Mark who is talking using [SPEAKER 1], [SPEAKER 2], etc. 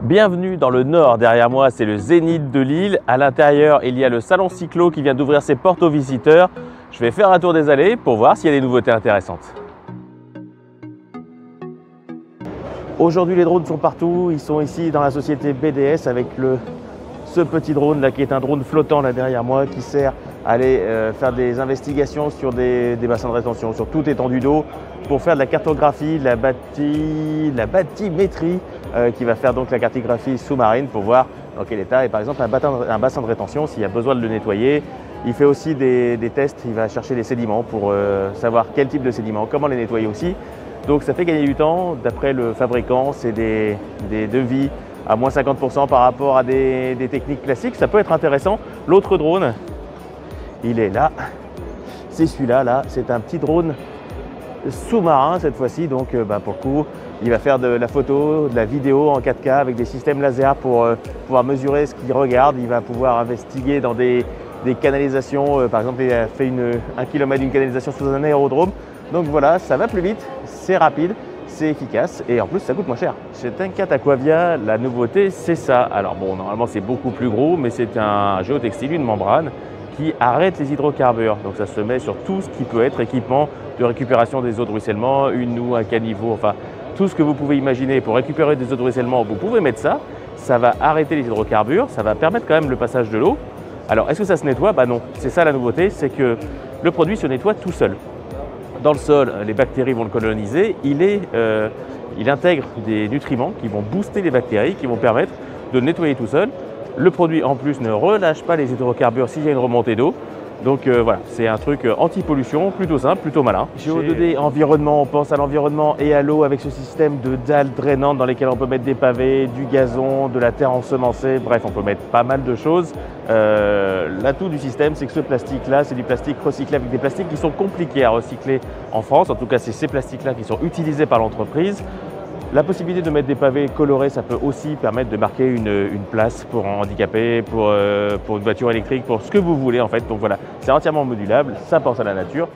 [SPEAKER 1] Bienvenue dans le nord, derrière moi c'est le Zénith de Lille. À l'intérieur il y a le salon cyclo qui vient d'ouvrir ses portes aux visiteurs. Je vais faire un tour des allées pour voir s'il y a des nouveautés intéressantes. Aujourd'hui les drones sont partout, ils sont ici dans la société BDS avec ce petit drone là qui est un drone flottant là derrière moi qui sert à aller faire des investigations sur des bassins de rétention, sur toute étendue d'eau pour faire de la cartographie, de la bathymétrie qui va faire donc la cartographie sous-marine pour voir dans quel état est par exemple un bassin de rétention s'il y a besoin de le nettoyer. Il fait aussi des tests, il va chercher les sédiments pour savoir quel type de sédiments, comment les nettoyer aussi. Donc ça fait gagner du temps, d'après le fabricant, c'est des devis à moins 50% par rapport à des techniques classiques, ça peut être intéressant. L'autre drone, il est là, c'est celui-là, là, c'est un petit drone sous-marin cette fois-ci, donc pour le coup, il va faire de la photo, de la vidéo en 4K avec des systèmes laser pour pouvoir mesurer ce qu'il regarde. Il va pouvoir investiguer dans des canalisations, par exemple il a fait 1 km d'une canalisation sous un aérodrome. Donc voilà, ça va plus vite, c'est rapide, c'est efficace et en plus ça coûte moins cher. Chez Tenkat Aquavia, la nouveauté c'est ça. Alors bon, normalement c'est beaucoup plus gros, mais c'est un géotextile, une membrane qui arrête les hydrocarbures. Donc ça se met sur tout ce qui peut être équipement de récupération des eaux de ruissellement, une houe, un caniveau, enfin tout ce que vous pouvez imaginer pour récupérer des eaux de ruissellement, vous pouvez mettre ça. Ça va arrêter les hydrocarbures, ça va permettre quand même le passage de l'eau. Alors est-ce que ça se nettoie? Bah non, c'est ça la nouveauté, c'est que le produit se nettoie tout seul. Dans le sol, les bactéries vont le coloniser, il intègre des nutriments qui vont booster les bactéries, qui vont permettre de le nettoyer tout seul. Le produit en plus ne relâche pas les hydrocarbures s'il y a une remontée d'eau. Donc voilà, c'est un truc anti-pollution, plutôt simple, plutôt malin. Géo2D environnement, on pense à l'environnement et à l'eau avec ce système de dalles drainantes dans lesquelles on peut mettre des pavés, du gazon, de la terre ensemencée, bref, on peut mettre pas mal de choses. L'atout du système, c'est que ce plastique-là, c'est du plastique recyclé avec des plastiques qui sont compliqués à recycler en France. En tout cas, c'est ces plastiques-là qui sont utilisés par l'entreprise. La possibilité de mettre des pavés colorés, ça peut aussi permettre de marquer une place pour un handicapé, pour une voiture électrique, pour ce que vous voulez en fait. Donc voilà, c'est entièrement modulable, ça pense à la nature.